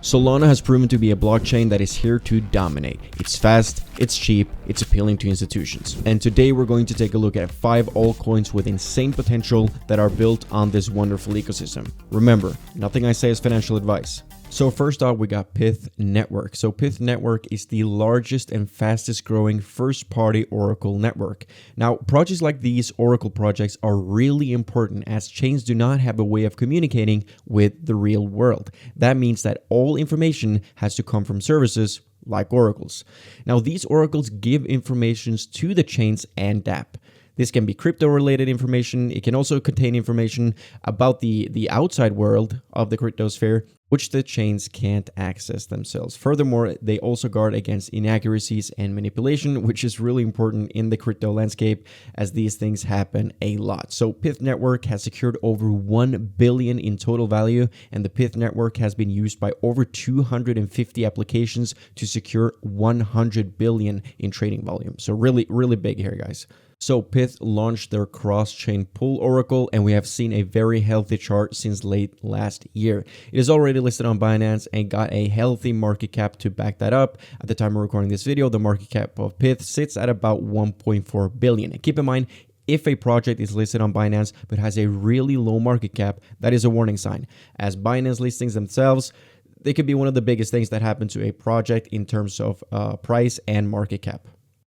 Solana has proven to be a blockchain that is here to dominate. It's fast, it's cheap, it's appealing to institutions. And today we're going to take a look at 5 altcoins with insane potential that are built on this wonderful ecosystem. Remember, nothing I say is financial advice. So first off, we got Pyth Network. So Pyth Network is the largest and fastest growing first-party Oracle network. Now, projects like these Oracle projects are really important as chains do not have a way of communicating with the real world. That means that all information has to come from services like oracles. Now, these oracles give informations to the chains and dApp. This can be crypto-related information. It can also contain information about the outside world of the cryptosphere, which the chains can't access themselves. Furthermore, they also guard against inaccuracies and manipulation, which is really important in the crypto landscape as these things happen a lot. So Pyth Network has secured over 1 billion in total value, and the Pyth Network has been used by over 250 applications to secure 100 billion in trading volume. So really, really big here, guys. So Pyth launched their cross-chain pool oracle, and we have seen a very healthy chart since late last year. It is already listed on Binance and got a healthy market cap to back that up. At the time of recording this video, the market cap of Pyth sits at about 1.4 billion. And keep in mind, if a project is listed on Binance but has a really low market cap, that is a warning sign. As Binance listings themselves, they could be one of the biggest things that happen to a project in terms of price and market cap.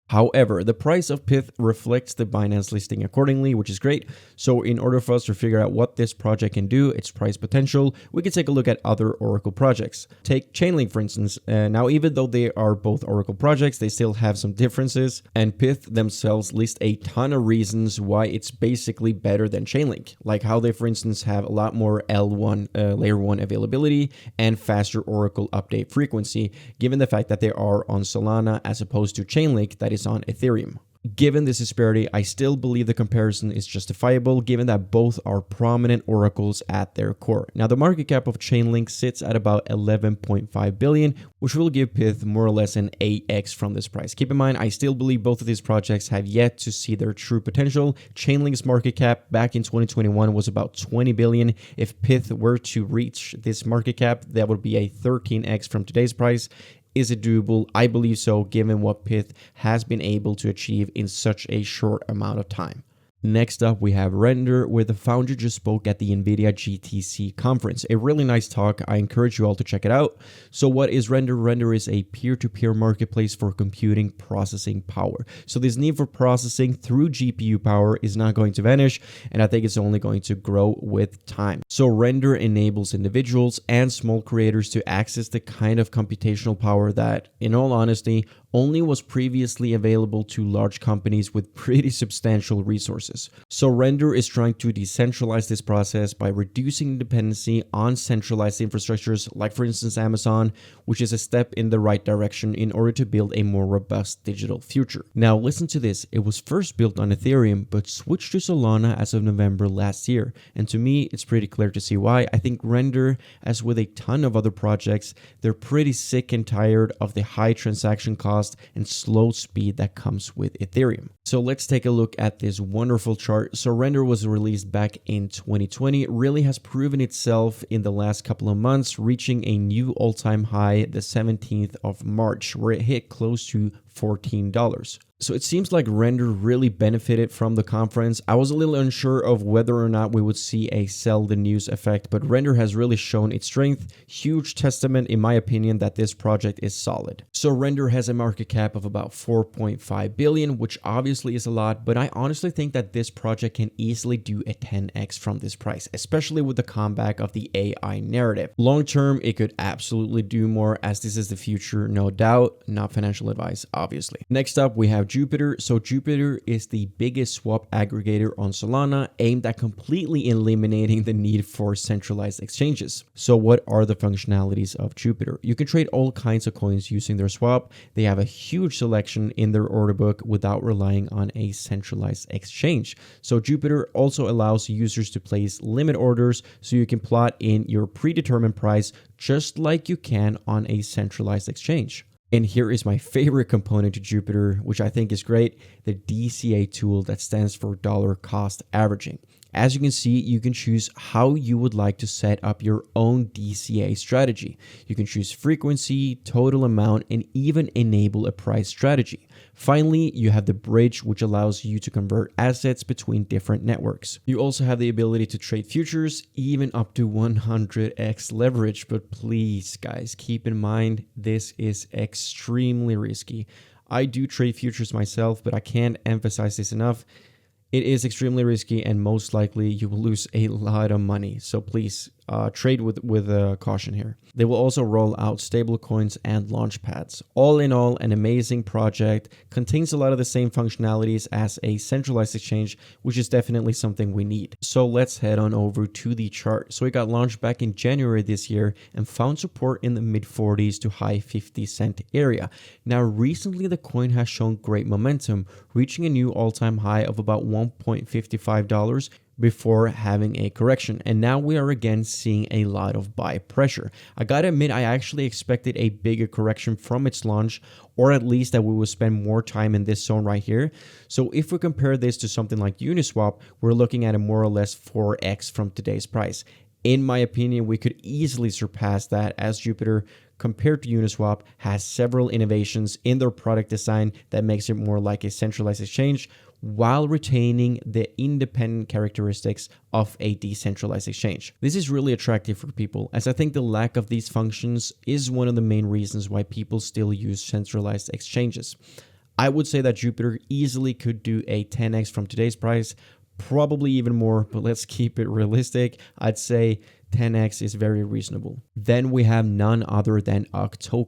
However, the price of Pyth reflects the Binance listing accordingly, which is great. So in order for us to figure out what this project can do, its price potential, we can take a look at other Oracle projects. Take Chainlink, for instance. Now, even though they are both Oracle projects, they still have some differences. And Pyth themselves list a ton of reasons why it's basically better than Chainlink. Like how they, for instance, have a lot more L1, layer 1 availability and faster Oracle update frequency, given the fact that they are on Solana as opposed to Chainlink that is on Ethereum. Given this disparity, I still believe the comparison is justifiable given that both are prominent oracles at their core. Now, the market cap of Chainlink sits at about 11.5 billion, which will give Pyth more or less an 8x from this price. Keep in mind, I still believe both of these projects have yet to see their true potential. Chainlink's market cap back in 2021 was about 20 billion. If Pyth were to reach this market cap, that would be a 13x from today's price. Is it doable? I believe so, given what Pyth has been able to achieve in such a short amount of time. Next up, we have Render, where the founder just spoke at the NVIDIA GTC conference. A really nice talk. I encourage you all to check it out. So what is Render? Render is a peer-to-peer marketplace for computing processing power. So this need for processing through GPU power is not going to vanish, and I think it's only going to grow with time. So Render enables individuals and small creators to access the kind of computational power that, in all honesty, only was previously available to large companies with pretty substantial resources. So Render is trying to decentralize this process by reducing dependency on centralized infrastructures like, for instance, Amazon, which is a step in the right direction in order to build a more robust digital future. Now listen to this. It was first built on Ethereum but switched to Solana as of November last year. And to me, it's pretty clear to see why. I think Render, as with a ton of other projects, they're pretty sick and tired of the high transaction cost and slow speed that comes with Ethereum. So let's take a look at this wonderful chart. So Render was released back in 2020. It really has proven itself in the last couple of months, reaching a new all-time high the 17th of March, where it hit close to $14. So it seems like Render really benefited from the conference. I was a little unsure of whether or not we would see a sell the news effect, but Render has really shown its strength. Huge testament, in my opinion, that this project is solid. So Render has a market cap of about 4.5 billion, which obviously is a lot, but I honestly think that this project can easily do a 10x from this price, especially with the comeback of the AI narrative. Long term, it could absolutely do more, as this is the future, no doubt, not financial advice, obviously. Next up, we have Jupiter. So Jupiter is the biggest swap aggregator on Solana, aimed at completely eliminating the need for centralized exchanges. So what are the functionalities of Jupiter? You can trade all kinds of coins using their swap. They have a huge selection in their order book without relying on a centralized exchange. So Jupiter also allows users to place limit orders so you can plot in your predetermined price just like you can on a centralized exchange. And here is my favorite component to Jupiter, which I think is great, the DCA tool that stands for dollar cost averaging. As you can see, you can choose how you would like to set up your own DCA strategy. You can choose frequency, total amount, and even enable a price strategy. Finally, you have the bridge, which allows you to convert assets between different networks. You also have the ability to trade futures, even up to 100x leverage. But please, guys, keep in mind, this is extremely risky. I do trade futures myself, but I can't emphasize this enough. It is extremely risky, and most likely you will lose a lot of money. So please trade with caution here. They will also roll out stablecoins and launchpads. All in all, an amazing project. Contains a lot of the same functionalities as a centralized exchange, which is definitely something we need. So let's head on over to the chart. So it got launched back in January this year and found support in the mid 40s to high 50-cent area. Now recently the coin has shown great momentum, reaching a new all-time high of about $1.55 before having a correction, and now we are again seeing a lot of buy pressure. I gotta admit, I actually expected a bigger correction from its launch, or at least that we will spend more time in this zone right here. So if we compare this to something like Uniswap, we're looking at a more or less 4x from today's price. In my opinion, we could easily surpass that, as Jupiter, compared to Uniswap, has several innovations in their product design that makes it more like a centralized exchange, while retaining the independent characteristics of a decentralized exchange. This is really attractive for people, as I think the lack of these functions is one of the main reasons why people still use centralized exchanges. I would say that Jupiter easily could do a 10x from today's price, probably even more, but let's keep it realistic. I'd say 10x is very reasonable. Then we have none other than Octo.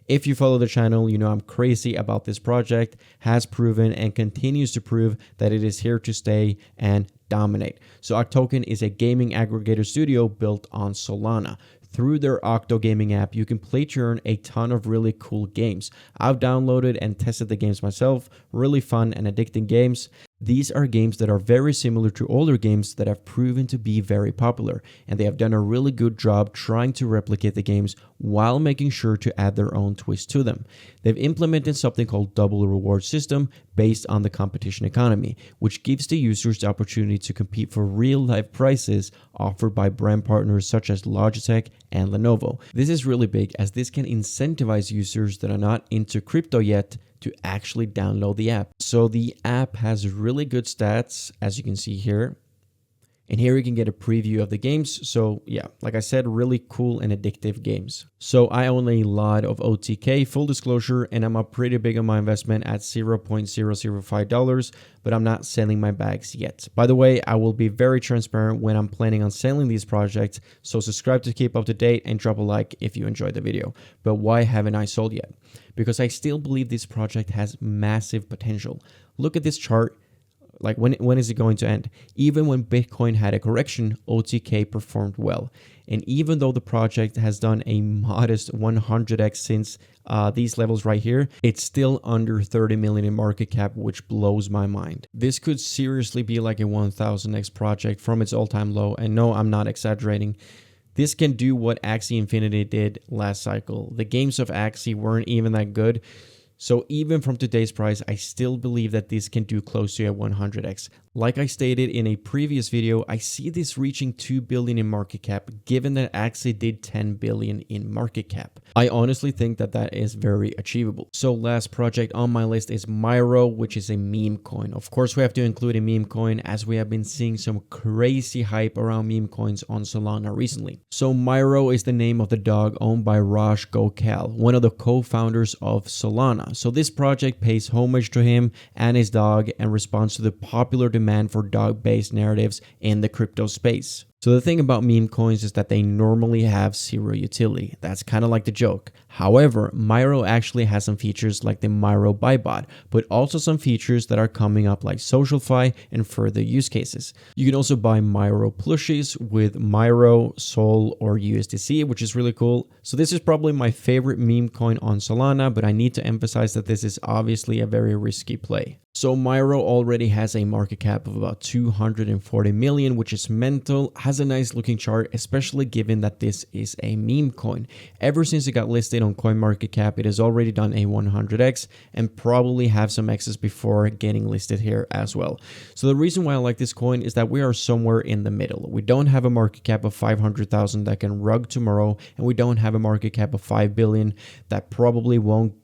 If you follow the channel, you know I'm crazy about this project, has proven and continues to prove that it is here to stay and dominate. So Octo is a gaming aggregator studio built on Solana. Through their Octo gaming app, you can play to earn a ton of really cool games. I've downloaded and tested the games myself, really fun and addicting games. These are games that are very similar to older games that have proven to be very popular, and they have done a really good job trying to replicate the games while making sure to add their own twist to them. They've implemented something called double reward system based on the competition economy, which gives the users the opportunity to compete for real-life prizes offered by brand partners such as Logitech and Lenovo. This is really big, as this can incentivize users that are not into crypto yet to actually download the app. So the app has really good stats, as you can see here. And here you can get a preview of the games. So yeah, like I said, really cool and addictive games. So I own a lot of OTK, full disclosure, and I'm up pretty big on my investment at $0.005, but I'm not selling my bags yet. By the way, I will be very transparent when I'm planning on selling these projects, so subscribe to keep up to date and drop a like if you enjoyed the video. But why haven't I sold yet? Because I still believe this project has massive potential. Look at this chart. Like when is it going to end? Even when Bitcoin had a correction, OTK performed well. And even though the project has done a modest 100x since these levels right here, it's still under 30 million in market cap, which blows my mind. This could seriously be like a 1000x project from its all-time low. And no, I'm not exaggerating. This can do what Axie Infinity did last cycle. The games of Axie weren't even that good. So even from today's price, I still believe that this can do close to a 100x. Like I stated in a previous video, I see this reaching 2 billion in market cap, given that Axie did 10 billion in market cap. I honestly think that that is very achievable. So last project on my list is Myro, which is a meme coin. Of course, we have to include a meme coin, as we have been seeing some crazy hype around meme coins on Solana recently. So Myro is the name of the dog owned by Raj Gokal, one of the co-founders of Solana. So this project pays homage to him and his dog and responds to the popular demand for dog-based narratives in the crypto space. So the thing about meme coins is that they normally have zero utility. That's kind of like the joke. However, Myro actually has some features like the Myro Buybot, but also some features that are coming up like SocialFi and further use cases. You can also buy Myro plushies with Myro, Sol, or USDC, which is really cool. So this is probably my favorite meme coin on Solana, but I need to emphasize that this is obviously a very risky play. So Myro already has a market cap of about 240 million, which is mental, has has a nice looking chart, especially given that this is a meme coin. Ever since it got listed on CoinMarketCap, it has already done a 100x and probably have some X's before getting listed here as well. So the reason why I like this coin is that we are somewhere in the middle. We don't have a market cap of 500,000 that can rug tomorrow, and we don't have a market cap of 5 billion that probably won't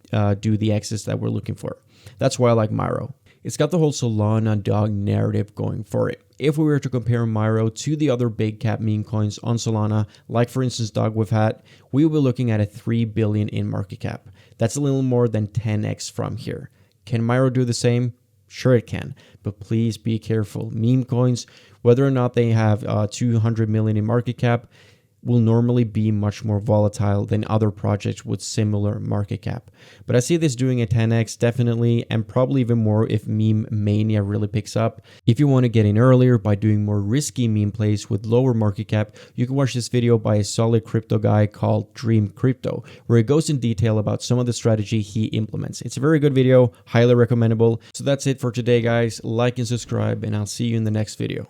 do the X's that we're looking for. That's why I like Myro. It's got the whole Solana dog narrative going for it. If we were to compare Myro to the other big cap meme coins on Solana, like for instance Dog with Hat, we will be looking at a 3 billion in market cap. That's a little more than 10x from here. Can Myro do the same? Sure it can, but please be careful. Meme coins, whether or not they have 200 million in market cap, will normally be much more volatile than other projects with similar market cap. But I see this doing a 10x definitely, and probably even more if meme mania really picks up. If you want to get in earlier by doing more risky meme plays with lower market cap, you can watch this video by a solid crypto guy called Dream Crypto, where he goes in detail about some of the strategy he implements. It's a very good video, highly recommendable. So that's it for today, guys. Like and subscribe, and I'll see you in the next video.